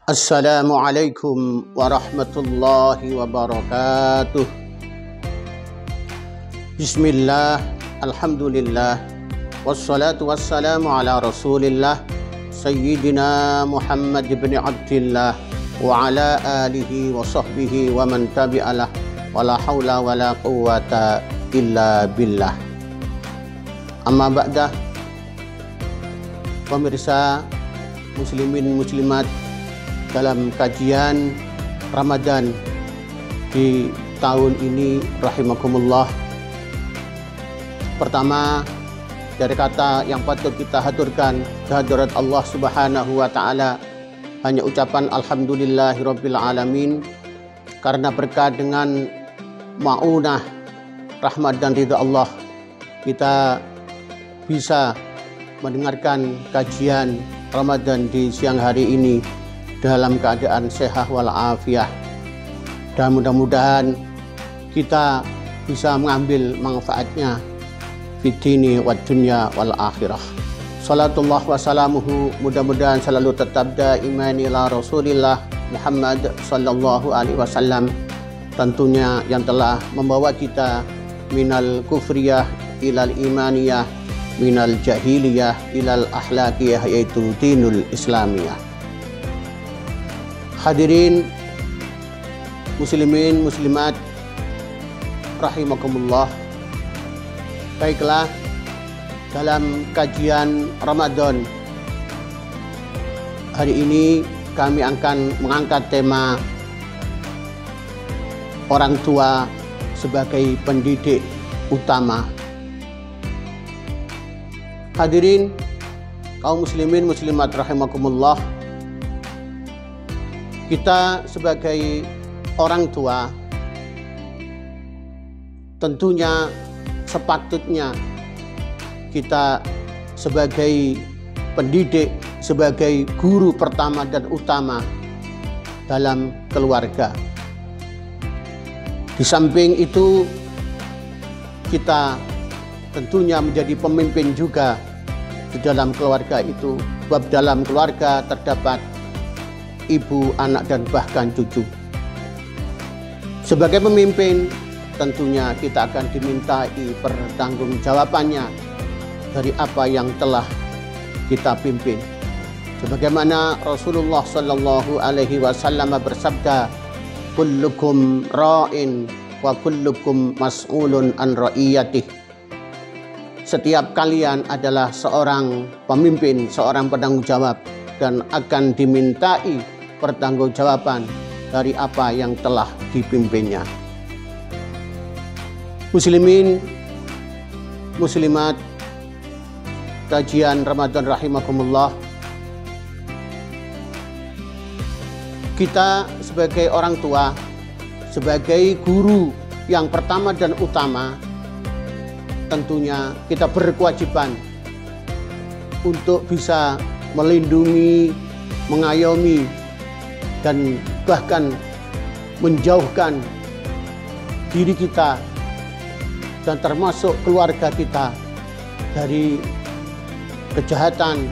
Assalamualaikum warahmatullahi wabarakatuh. Bismillah, alhamdulillah, wassalatu wassalamu ala rasulillah Sayyidina Muhammad ibn Abdillah wa ala alihi wa sahbihi wa man tabi'alah wa la hawla wa la quwwata illa billah. Amma ba'dah, pemirsa muslimin muslimat, dalam kajian Ramadan di tahun ini rahimakumullah, pertama dari kata yang patut kita haturkan kehadirat Allah Subhanahu wa taala hanya ucapan alhamdulillahirabbil alamin, karena berkat dengan maunah rahmat dan ridha Allah kita bisa mendengarkan kajian Ramadan di siang hari ini dalam keadaan sehat walafiat, dan mudah-mudahan kita bisa mengambil manfaatnya fid dini wad dunya wal akhirah. Salatullah wa salamuhu mudah-mudahan selalu tetap daiman ila Rasulillah Muhammad sallallahu alaihi wasallam, tentunya yang telah membawa kita minal kufriyah ilal imaniyah, minal jahiliyah ilal akhlaqiyah, yaitu dinul islamiyah. Hadirin muslimin muslimat rahimakumullah, baiklah, dalam kajian Ramadan hari ini kami akan mengangkat tema orang tua sebagai pendidik utama. Hadirin kaum muslimin muslimat rahimakumullah, kita sebagai orang tua tentunya sepatutnya kita sebagai pendidik, sebagai guru pertama dan utama dalam keluarga. Di samping itu kita tentunya menjadi pemimpin juga di dalam keluarga itu, sebab dalam keluarga terdapat ibu, anak, dan bahkan cucu. Sebagai pemimpin, tentunya kita akan dimintai pertanggungjawabannya dari apa yang telah kita pimpin. Sebagaimana Rasulullah Shallallahu Alaihi Wasallam bersabda, "Kullukum ra'in wa kullukum mas'ulun an ra'iyatih." Setiap kalian adalah seorang pemimpin, seorang penanggung jawab, dan akan dimintai pertanggungjawaban dari apa yang telah dipimpinnya. Muslimin muslimat, kajian Ramadan rahimakumullah, kita sebagai orang tua, sebagai guru yang pertama dan utama, tentunya kita berkewajiban untuk bisa melindungi, mengayomi, dan bahkan menjauhkan diri kita dan termasuk keluarga kita dari kejahatan,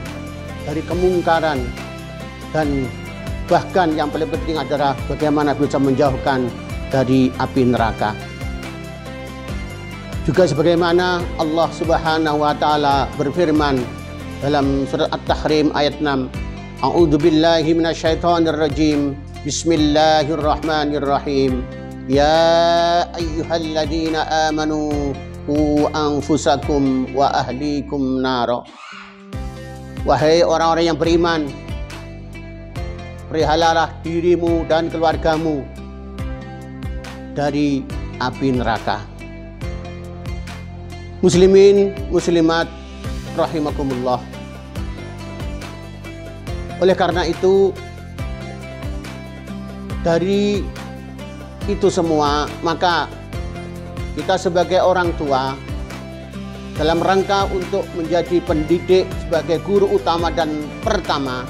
dari kemungkaran, dan bahkan yang paling penting adalah bagaimana bisa menjauhkan dari api neraka. Juga sebagaimana Allah Subhanahu wa taala berfirman dalam surat At-Tahrim ayat 6, A'udzu billahi minasyaitonir rajim. Bismillahirrahmanirrahim. Ya ayyuhalladzina amanu qu anfusakum wa ahlikum nara. Wahai orang-orang yang beriman, peliharalah dirimu dan keluargamu dari api neraka. Muslimin muslimat rahimakumullah, oleh karena itu, dari itu semua, maka kita sebagai orang tua dalam rangka untuk menjadi pendidik sebagai guru utama dan pertama,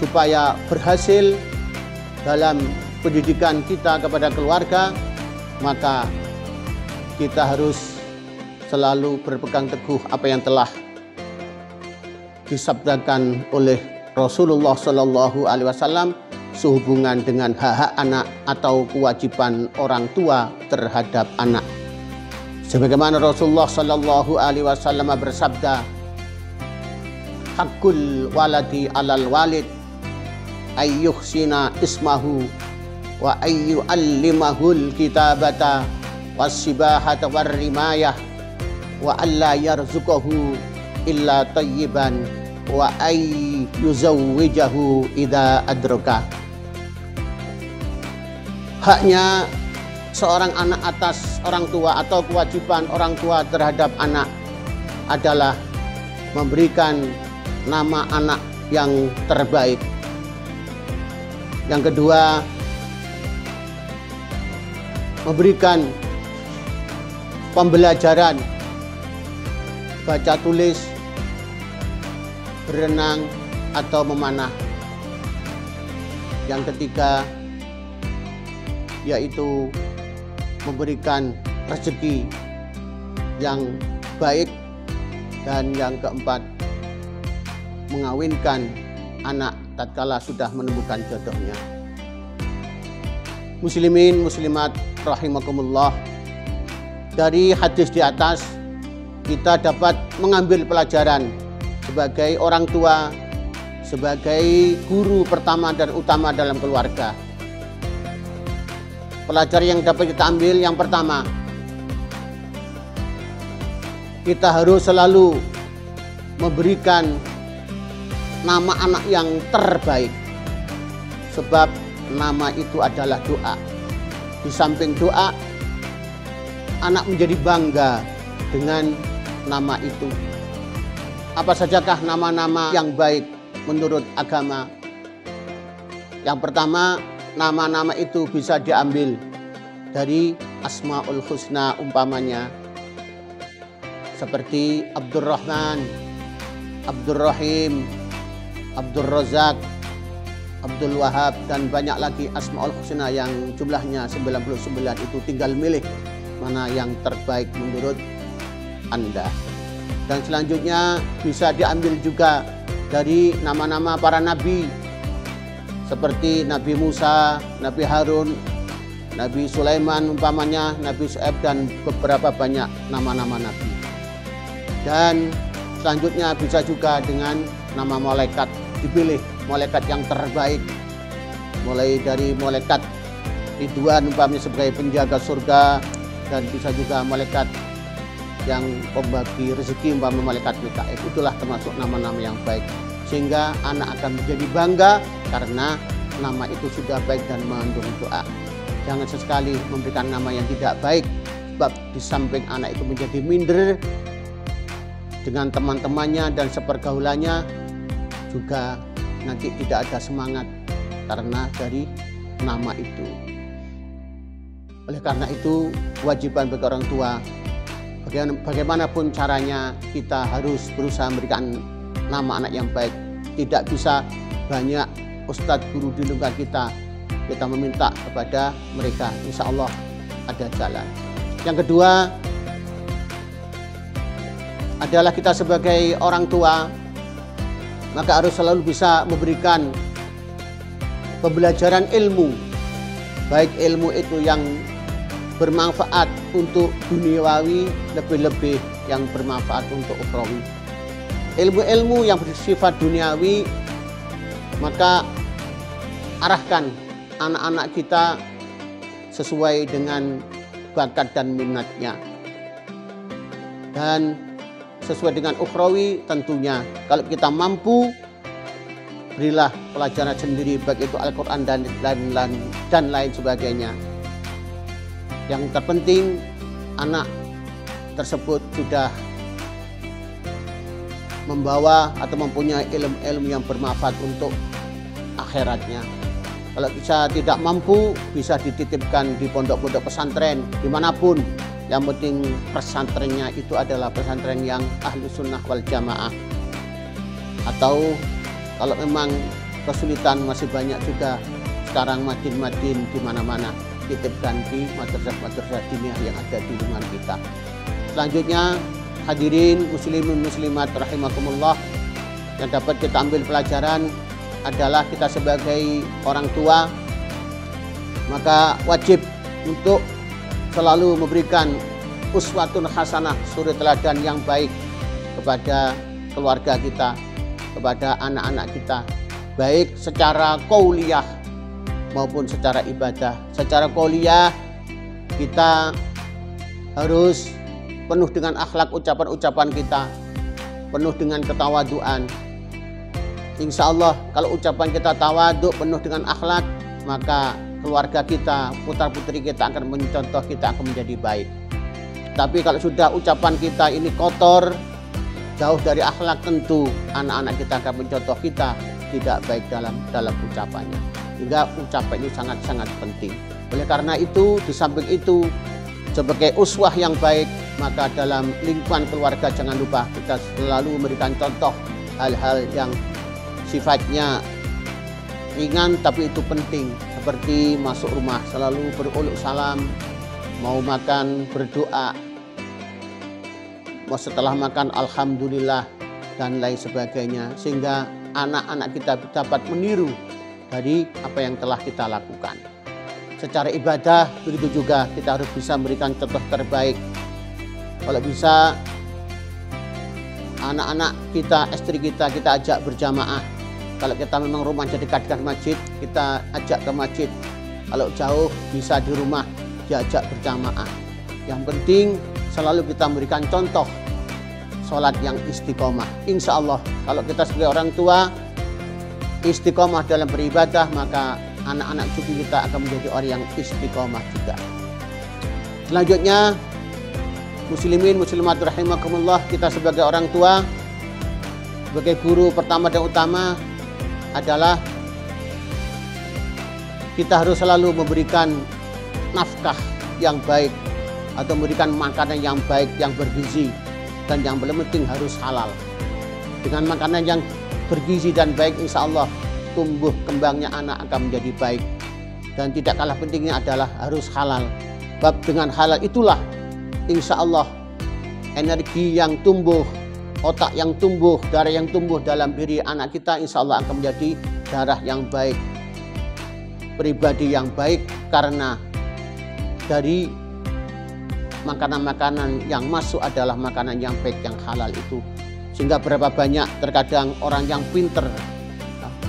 supaya berhasil dalam pendidikan kita kepada keluarga, maka kita harus selalu berpegang teguh apa yang telah disabdakan oleh Rasulullah Shallallahu Alaihi Wasallam sehubungan dengan hak-hak anak atau kewajiban orang tua terhadap anak. Sebagaimana Rasulullah Shallallahu Alaihi Wasallam bersabda, hakul waladi alal walid ayyuhsina ismahu wa ayyu'allimahul kitabata wassibahata warrimayah wa alla yarzuqahu illa tayyiban wa ayyuzawwijahu idza adraka. Haknya seorang anak atas orang tua atau kewajiban orang tua terhadap anak adalah memberikan nama anak yang terbaik. Yang kedua, memberikan pembelajaran baca tulis, berenang atau memanah. Yang ketiga, yaitu memberikan rezeki yang baik. Dan yang keempat, mengawinkan anak tatkala sudah menemukan jodohnya. Muslimin muslimat rahimakumullah, dari hadis di atas kita dapat mengambil pelajaran sebagai orang tua, sebagai guru pertama dan utama dalam keluarga. Pelajaran yang dapat kita ambil yang pertama, kita harus selalu memberikan nama anak yang terbaik, sebab nama itu adalah doa. Di samping doa, anak menjadi bangga dengan nama itu. Apa sajakah nama-nama yang baik menurut agama? Yang pertama, nama-nama itu bisa diambil dari Asmaul Husna, umpamanya seperti Abdurrahman, Abdurrahim, Abdul Razak, Abdul Wahab, dan banyak lagi Asmaul Husna yang jumlahnya 99 itu. Tinggal milih mana yang terbaik menurut Anda. Dan selanjutnya bisa diambil juga dari nama-nama para nabi seperti Nabi Musa, Nabi Harun, Nabi Sulaiman umpamanya, Nabi Shu'aib, dan beberapa banyak nama-nama nabi. Dan selanjutnya bisa juga dengan nama malaikat, dipilih malaikat yang terbaik, mulai dari malaikat Ridwan umpamanya sebagai penjaga surga, dan bisa juga malaikat yang pembagi rezeki umpamanya malaikat Mikail. Itulah termasuk nama-nama yang baik, sehingga anak akan menjadi bangga karena nama itu sudah baik dan mengandung doa. Jangan sesekali memberikan nama yang tidak baik, sebab di samping anak itu menjadi minder dengan teman-temannya dan sepergaulannya, juga nanti tidak ada semangat karena dari nama itu. Oleh karena itu, kewajiban bagi orang tua, bagaimanapun caranya, kita harus berusaha memberikan nama anak yang baik. Tidak bisa banyak ustadz guru di lingkungan kita meminta kepada mereka, insya Allah ada jalan. Yang kedua adalah kita sebagai orang tua, maka harus selalu bisa memberikan pembelajaran ilmu, baik ilmu itu yang bermanfaat untuk duniawi, lebih-lebih yang bermanfaat untuk ukhrawi. Ilmu-ilmu yang bersifat duniawi, maka arahkan anak-anak kita sesuai dengan bakat dan minatnya. Dan sesuai dengan ukhrawi tentunya, kalau kita mampu, berilah pelajaran sendiri, baik itu Al-Quran dan lain sebagainya. Yang terpenting, anak tersebut sudah membawa atau mempunyai ilmu-ilmu yang bermanfaat untuk akhiratnya. Kalau bisa tidak mampu, bisa dititipkan di pondok-pondok pesantren dimanapun. Yang penting pesantrennya itu adalah pesantren yang ahlu sunnah wal jamaah. Atau kalau memang kesulitan, masih banyak juga sekarang madin-madin di mana-mana, titipkan di madrasah-madrasah diniyah yang ada di lingkungan kita. Selanjutnya, hadirin muslimin muslimat rahimakumullah, yang dapat kita ambil pelajaran adalah kita sebagai orang tua maka wajib untuk selalu memberikan uswatun hasanah, suri teladan yang baik kepada keluarga kita, kepada anak-anak kita, baik secara qauliyah maupun secara ibadah. Secara qauliyah kita harus penuh dengan akhlak ucapan-ucapan kita, penuh dengan ketawaduan. Insya Allah kalau ucapan kita tawaduk, penuh dengan akhlak, maka keluarga kita, putra-putri kita akan mencontoh, kita akan menjadi baik. Tapi kalau sudah ucapan kita ini kotor, jauh dari akhlak, tentu anak-anak kita akan mencontoh kita tidak baik dalam ucapannya. Hingga ucapan ini sangat-sangat penting. Oleh karena itu, di samping itu sebagai uswah yang baik, maka dalam lingkungan keluarga jangan lupa kita selalu memberikan contoh hal-hal yang sifatnya ringan tapi itu penting, seperti masuk rumah selalu beruluk salam, mau makan berdoa, mau setelah makan alhamdulillah dan lain sebagainya, sehingga anak-anak kita dapat meniru dari apa yang telah kita lakukan. Secara ibadah begitu juga, kita harus bisa memberikan contoh terbaik. Kalau bisa anak-anak kita, istri kita ajak berjamaah. Kalau kita memang rumahnya dekat dengan masjid, kita ajak ke masjid. Kalau jauh bisa di rumah diajak berjamaah. Yang penting selalu kita memberikan contoh sholat yang istiqomah. Insya Allah kalau kita sebagai orang tua istiqomah dalam beribadah, maka anak-anak cucu kita akan menjadi orang yang istiqomah juga. Selanjutnya, muslimin muslimat rahimakumullah, kita sebagai orang tua, sebagai guru pertama dan utama adalah kita harus selalu memberikan nafkah yang baik atau memberikan makanan yang baik, yang bergizi, dan yang paling penting harus halal. Dengan makanan yang bergizi dan baik, insya Allah tumbuh kembangnya anak akan menjadi baik. Dan tidak kalah pentingnya adalah harus halal. Sebab dengan halal itulah insya Allah energi yang tumbuh, otak yang tumbuh, darah yang tumbuh dalam diri anak kita insya Allah akan menjadi darah yang baik, pribadi yang baik, karena dari makanan-makanan yang masuk adalah makanan yang baik, yang halal itu. Sehingga berapa banyak terkadang orang yang pinter,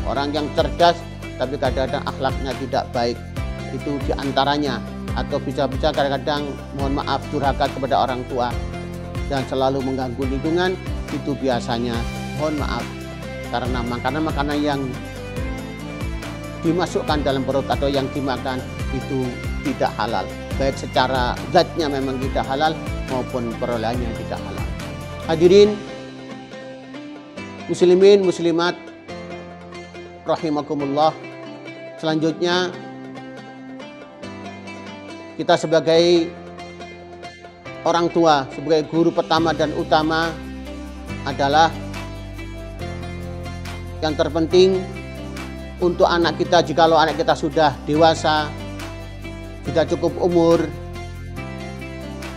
orang yang cerdas, tapi kadang-kadang akhlaknya tidak baik. Itu diantaranya. Atau bisa-bisa kadang-kadang mohon maaf durhaka kepada orang tua dan selalu mengganggu lingkungan, itu biasanya mohon maaf karena makanan-makanan yang dimasukkan dalam perut atau yang dimakan itu tidak halal, baik secara zatnya memang tidak halal maupun perolehannya tidak halal. Hadirin muslimin muslimat rahimakumullah, selanjutnya kita sebagai orang tua, sebagai guru pertama dan utama adalah yang terpenting untuk anak kita. Jikalau anak kita sudah dewasa, sudah cukup umur,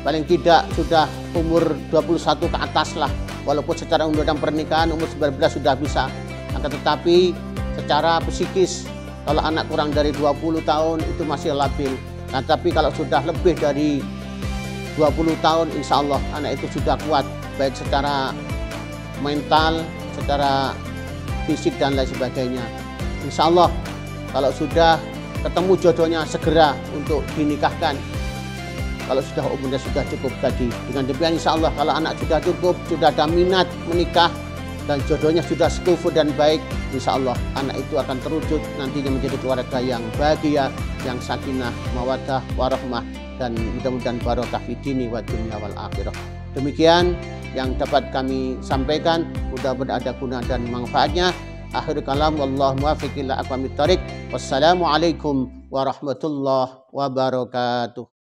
paling tidak sudah umur 21 ke atas lah, walaupun secara undang-undang pernikahan umur 19 sudah bisa, akan tetapi secara psikis kalau anak kurang dari 20 tahun itu masih labil. Nah, tapi kalau sudah lebih dari 20 tahun insya Allah anak itu sudah kuat, baik secara mental, secara fisik dan lain sebagainya. Insya Allah kalau sudah ketemu jodohnya segera untuk dinikahkan. Kalau sudah umurnya sudah cukup tadi. Dengan demikian insya Allah kalau anak sudah cukup, sudah ada minat menikah dan jodohnya sudah sekufu dan baik, insya Allah anak itu akan terwujud nantinya menjadi keluarga yang bahagia, yang sakinah, mawaddah, warahmah, dan mudah-mudahan barokah fi dini wa dunya wal akhirah. Demikian yang dapat kami sampaikan, mudah-mudahan ada guna dan manfaatnya. Akhir kalam, wallahu muwaffiq ila aqwamit thoriq. Wassalamualaikum warahmatullahi wabarakatuh.